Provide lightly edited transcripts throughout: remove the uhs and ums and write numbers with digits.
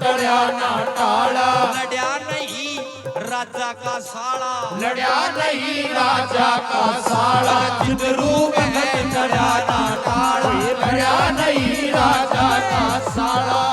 करया ना टाला। लड़या नहीं राजा का साला, लड़या नहीं राजा का साला। जितरू में करया ना टाला, लड़या नहीं राजा का साला।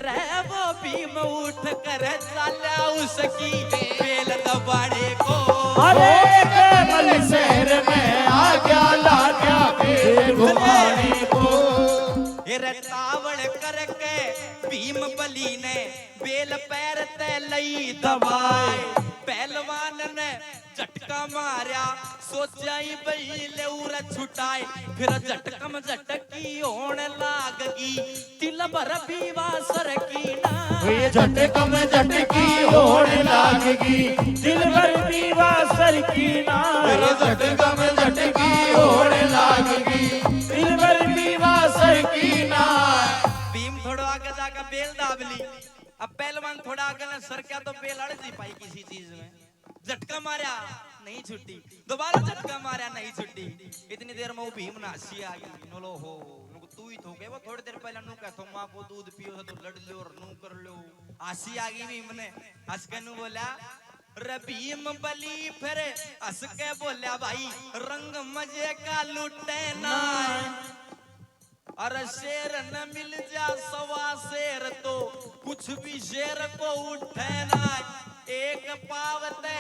रे वो भीम उठ कर चाला उसकी बेल दबाड़े को। अरे केवल शहर में आ गया लाड्या बेल घुमाने को। रे तावड़ करके भीम बली ने बेल पैर ते लई दबाए। पहलवान ने झटका मारया सोचा ही बहिले उर छुटाए। फिर झटकम झटकी होने लागगी तिल भर बीवा सर की ना। ये झटकम झटकी होने लागगी दिल भर दीवा सर की ना। ये झटकम झटकी होने लागगी दिल भर दीवा सर की ना। भीम थोड़ा आगे जाकर बेल दाब ली। अब पहलवान थोड़ा आगे न सर क्या तो बेल अड़ नहीं पाई किसी चीज में। झटका मारा नहीं छुट्टी, दोबारा झटका मारा नहीं छुट्टी। इतनी देर में वो भीम ना हंसी आ गई। नो हो तू ही थोके वो थोड़ी देर पहले नू कहतो मां को दूध पियो तो लड़ लो और नू कर लो। हंसी आ गई भीम ने हंस के नू बोला रे भीम बली फिर हंस के बोला भाई रंग मजे का लुटे ना। अरे शेर न मिल जा सवा शेर तो कुछ भी शेर को उठे ना। एक पावते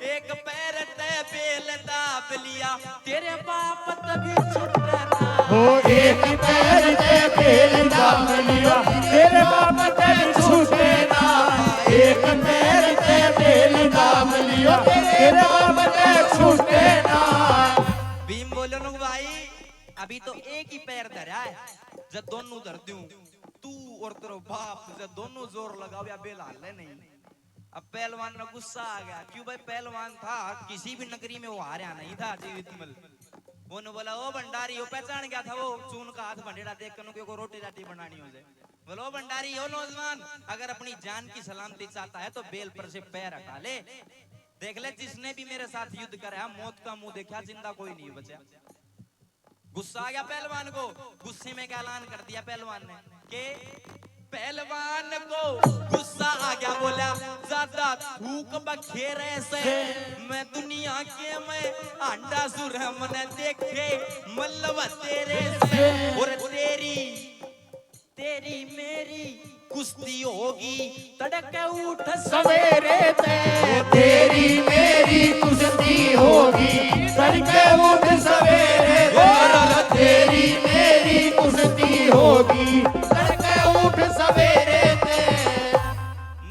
एक पैर ते बेल दाब लिया तेरे बाप तभी छुटे ना। हो एक पैर ते बेल दाब लिया तेरे बाप तभी छूटे ना। एक पैर ते बेल दाब लिया तेरे बाप तभी छूटे ना। भीम बोलो नु भाई अभी तो एक ही पैर धरा है, जब दोनों धर दूं तू और तेरा बाप जब दोनों जोर लगाओ या बेल हाल नहीं। अब पहलवान ने गुस्सा आ गया क्यों भाई पहलवान था किसी भी नगरी में वो हारा नहीं था जीवित मल। वो ने बोला ओ भंडारी वो पहचान गया था वो चून का हाथ भंडेरा देख कर को रोटी राटी बनानी हो जाए। बोलो भंडारी हो नौजवान अगर अपनी जान की सलामती चाहता है तो बेल पर से पैर हटा ले। देख ले जिसने भी मेरे साथ युद्ध करा मौत का मुंह देखा जिंदा कोई नहीं बचा। गुस्सा आ गया पहलवान को। गुस्से में क्या ऐलान कर दिया पहलवान ने कि पहलवान को गुस्सा आ गया बोला ज्यादा थूक बखेरे से मैं दुनिया के मैं अंडा सुर मने देखे मल्लव तेरे से। और तेरी मेरी कुश्ती होगी तड़के उठ सवेरे ते तेरी मेरी कुश्ती होगी तड़के उठ सवेरे ते। तेरी मेरी कुश्ती होगी तड़के उठ सवेरे ते।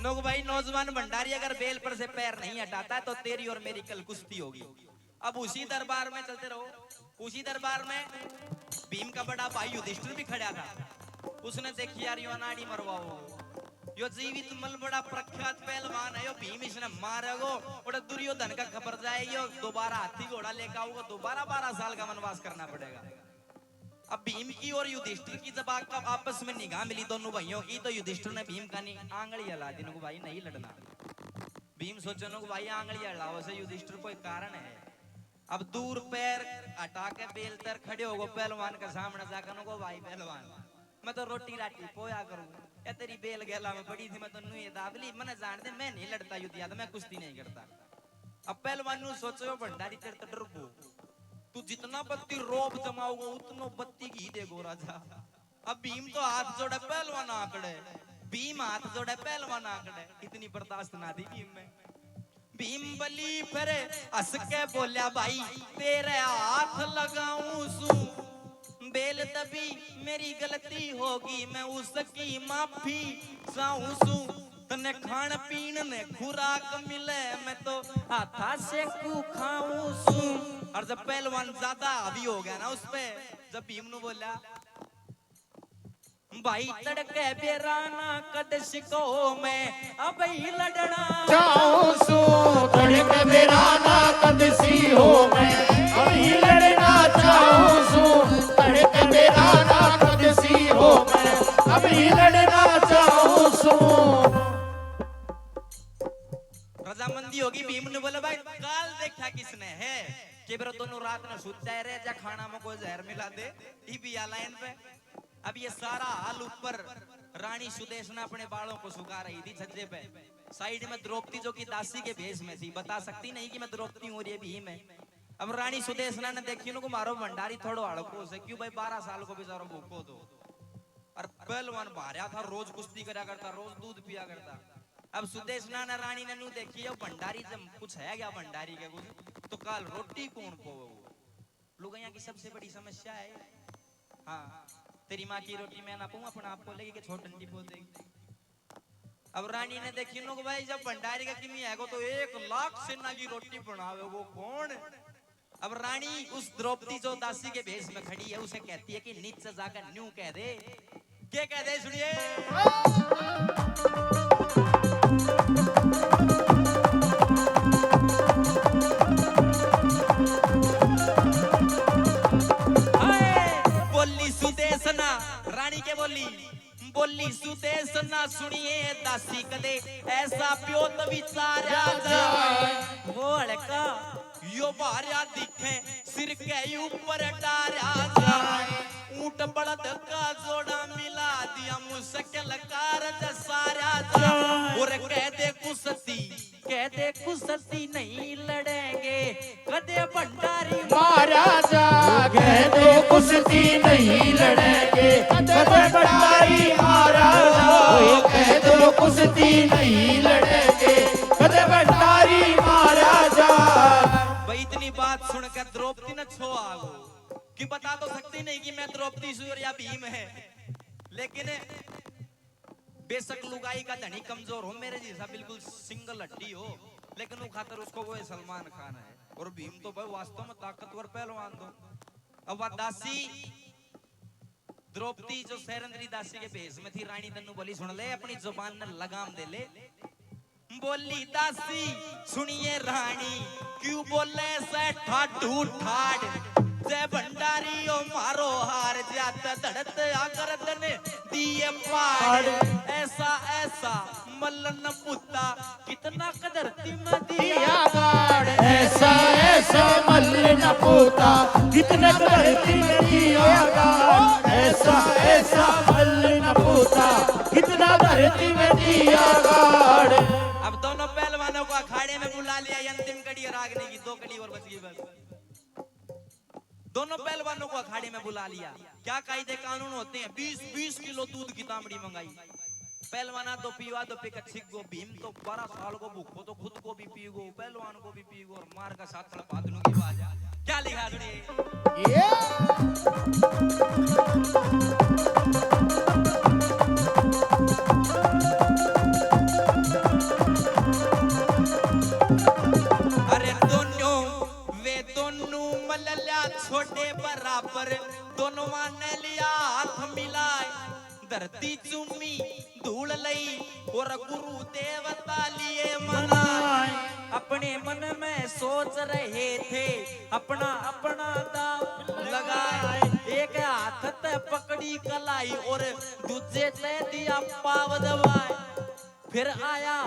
नुग भाई नौजवान भंडारी अगर बेल पर से पैर नहीं हटाता तो तेरी और मेरी कल कुश्ती होगी। अब उसी दरबार में चलते रहो। उसी दरबार में भीम का बड़ा भाई युधिष्ठिर भी खड़ा था। उसने देखी यार यो अनाड़ी मरवाओ यो जीवित मल बड़ा प्रख्यात पहलवान है यो भीम इसने मारेगो और दुर्योधन का खबर जाए यो दोबारा हाथी घोड़ा लेकर आओगे दोबारा 12 साल का वनवास करना पड़ेगा। अब भीम की और युधिष्ठिर की जब आपस में निगाह मिली दोनों भाइयों की तो युधिष्ठिर ने भीम का आंगली हला दी को भाई नहीं लड़ना। भीम सोचो को भाई आंगली हलाओ से युधिष्ठिर कोई कारण है। अब दूर पैर हटा के बेल तर खड़े हो पहलवान के सामने जाकर को भाई पहलवान मैं तो रोटी राटी पोया करूं या तेरी बेल गेला में पड़ी थी मैं तो नुए दाबली मैंने जान दे मैं नहीं लड़ता युद्ध याद मैं कुश्ती नहीं करता। अब पहलवान नु सोचो भंडारी तेरे तो डरबो तू जितना बत्ती रोब जमाओगे उतना बत्ती घी देगो राजा। अब भीम तो हाथ जोड़े पहलवान आंकड़े भीम हाथ जोड़े पहलवान आंकड़े इतनी बर्दाश्त ना दी भीम में। भीम बली फिर हंस के बोलिया भाई तेरे हाथ लगाऊं सू बेल तभी मेरी गलती होगी मैं उसकी माफी चाहूं सू। तने खान पीन ने खुराक मिले मैं तो हाथा से कू खाऊं सू। और जब पहलवान ज्यादा हावी हो गया ना उस पे जब भीम ने बोला भाई तड़के बेराना कद सिको मैं अब ही लड़ना चाहूं सू तड़के बेराना कद सी हो मैं अब ही लड़ना चाहूं सू। तड़के बेराना कद सी हो मैं अब ही लड़ना चाहूं सू। रजामंदी होगी भीम ने बोला भाई काल देखा किसने है कि बेरो दोनों रात में सुतते रहे जा खाना में कोई जहर मिला दे ई भी लाइन पे। अब ये सारा हाल ऊपर रानी सुदेशना अपने बालों को सुखा रही थी छज्जे पे। साइड में द्रौपदी जो की दासी के भेष में थी, बता सकती नहीं कि मैं द्रौपदी हूँ और ये भीम है। अब रानी सुदेशना ने देखी को मारो भंडारी थोड़ो हड़को से, क्यों भाई 12 साल को बेचारो भूखो दो। और पहलवान भार्या था, रोज कुश्ती करा करता, रोज दूध पिया करता। अब सुदेशना ने रानी ने नू देखी भंडारी जब कुछ है क्या भंडारी के कुछ तो काल रोटी कौन को लोग यहाँ की सबसे बड़ी समस्या है। हाँ, तेरी माँ की रोटी मैं ना पाऊँ अपना आप को लेगी कि छोड़ डंडी पो देगी। अब रानी ने देखी लोग भाई जब भंडारी का किमी है तो 1 लाख सेना की रोटी बनावे वो कौन। अब रानी उस द्रौपदी जो दासी के भेष में खड़ी है उसे कहती है कि नीचे जाकर न्यू कह दे। क्या कह दे सुनिए। बोली सुदेशना, रानी के बोली सुदेशना सुनिए दासी कदे ऐसा प्योत विचारा जाए। वो लड़का यो भार्या दिखे सिर के ऊपर डारा जाए। ऊंट बड़द का जोड़ा मिला दिया मुश्किल कारज सारा जाए। और कह दे कुसती नहीं लड़ेंगे कदे भंडारी महाराजा, कह दो कुश्ती नहीं लड़ेंगे कदे भंडारी महाराजा, कह दो कुश्ती नहीं लड़ेंगे कदे भंडारी महाराजा। भाई इतनी बात सुनकर द्रौपदी न छो आगो कि बता तो सकती नहीं कि मैं द्रौपदी सूर या भीम है, लेकिन बेशक लुगाई का धनी कमजोर हो, मेरे जैसा बिल्कुल सिंगल हड्डी हो, लेकिन वो खातर उसको वो सलमान खान है। और भीम तो भाई वास्तव में ताकतवर पहलवान दो। अब वह दासी द्रौपदी जो सैरंद्री दासी के भेष में थी, रानी तन्नू बोली सुन ले अपनी जुबान ने लगाम दे ले। बोली दासी सुनिए रानी क्यों बोले से ठाठू ठाड। जय भंडारी ओ मारो हार जाता धड़त आकर तने दिए पाड़। ऐसा ऐसा मल्लन पुत्ता कितना कदरती में दिया गाड़। ऐसा ऐसा मल्लन पुत्ता कितना कदरती में दिया गाड़। ऐसा ऐसा मल्लन पुत्ता कितना धरती में दिया गाड़। अब दोनों पहलवानों को अखाड़े में बुला लिया, अंतिम कड़ी रागने की 2 कड़ी और बच गई बस। दोनों पहलवानों को अखाड़े में बुला लिया। क्या कायदे कानून होते हैं। 20-20 किलो दूध की तांबड़ी मंगाई। पहलवाना तो पीवा तो पिकच्छिक गो। भीम तो 12 साल को भूखो तो खुद को भी पीगो, पहलवान को भी पीगो और मार का साथ पादनों की बाजा। क्या लिखा सुनिए। अरे दोनों मल्ला छोटे बराबर दोनों ने लिया हाथ मिलाए। धरती चुम्मी धूल लई और गुरु देवता लिए मनाए। अपने मन में सोच रहे थे अपना अपना दाव लगाए। एक हाथ ते पकड़ी कलाई और दूजे ते दिया पाव दबाए। फिर आया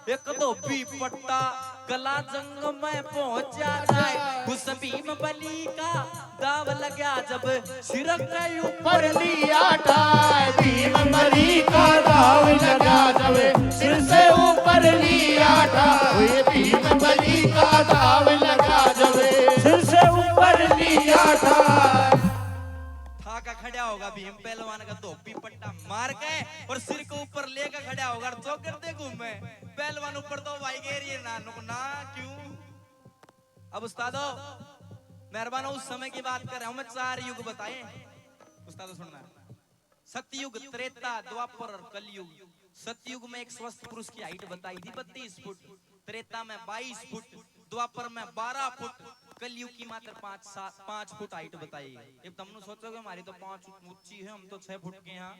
एक धोबी पट्टा गला जंग में पहुंचा जाए। उस भीम बली का दाव लगा जब सिर के ऊपर लिया टाय। भीम बली का दाव लगा जब सिर से ऊपर लिया टाय। भीम बली का दाव लगा जब सिर से ऊपर लिया टाय। का खड़ा होगा भीम पहलवान का धोबी पट्टा मार के और सिर को ऊपर लेकर खड़ा होगा। तो करते घूमे पहलवान ऊपर तो भाई गेरिए ना ना क्यों। अब उस्तादो मेहरबान उस समय की बात कर रहा हूं मैं। 4 युग बताए उस्तादो सुनना। सतयुग, त्रेता, द्वापर और कलयुग। सतयुग में एक स्वस्थ पुरुष की हाइट बताई थी 32 फुट। त्रेता में 22 फुट। द्वापर में 12 फुट। कलयुग की मात्र 5 फुट हाइट बताई है। ये तुमने सोचोगे हमारी तो 5 ऊंची है, हम तो 6 फुट के हैं।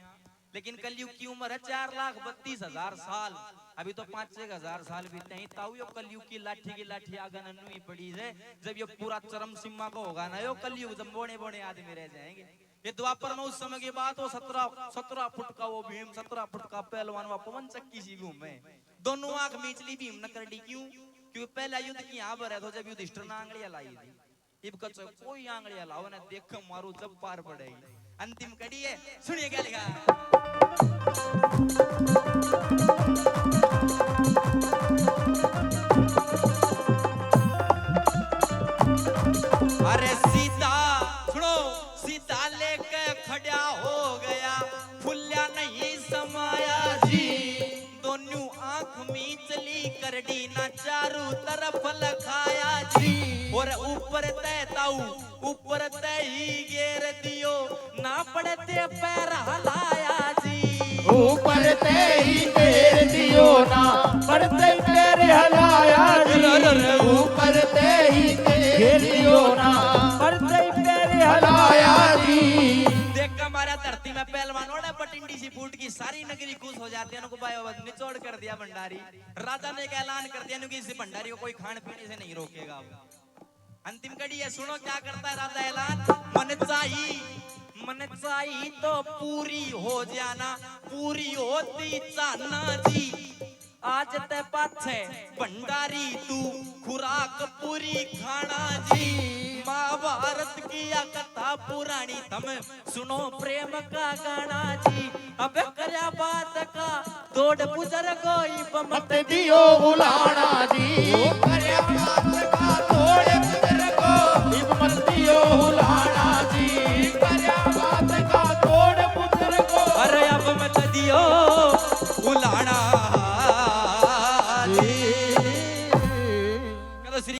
लेकिन कलयुग की उम्र है 4,32,000 साल। अभी तो 5-6 हजार साल बीते हैं। ताऊ यो कलयुग की लाठी आगन अनुई पड़ी है। जब ये पूरा चरम सीमा को होगा ना यो कलयुग, जब बोने बोने आदमी रह जाएंगे। ये द्वापर में उस समय की बात हो 17 फुट का वो भीम, 17 फुट का पहलवान वह पवन चक्की सी घूमे। दोनों आंख मीचली भीम न कर दी। क्यों? क्योंकि पहला युद्ध की यहाँ पर है तो जब युधिष्ठिर ने आंगलियां लाई थी। इब कोई आंगलियां लाओ ना देख मारो जब पार पड़ेगी। अंतिम कड़ी है, सुनिए क्या लिखा। अरे सीता सुनो, सीता लेके खड़ा हो गया, फुल्ला नहीं समाया जी, दोनों आंख में चली करडी ना चारों तरफ लखाया जी, और ऊपर तय ताऊ ऊपर तय ही घेर दियो, ना पड़ते पैर हलाया जी, ऊपर ते ही घेर दियो ना पड़ते पैर हलाया जी, ऊपर ते ही घेर दियो ना पड़ते पैर हलाया जी। देख हमारा धरती में पहलवानों ने पटिंडी सी फूट की सारी नगरी खुश हो जाती है, उनको बायोवध निचोड़ कर दिया भंडारी, राजा ने एक ऐलान कर दिया कि इस भंडारी को कोई खाने पीने से नहीं रोकेगा। अंतिम कड़ी है, सुनो क्या करता है राजा ऐलान। मन चाहिए तो पूरी हो जाना, पूरी होती चाहना जी, आज ते पाछे भंडारी तू खुराक पूरी खाना जी, महाभारत की या कथा पुरानी तुम सुनो प्रेम का गाना जी, अब करया बात का दौड़ बुजुर्गों मत दियो बुलाना जी,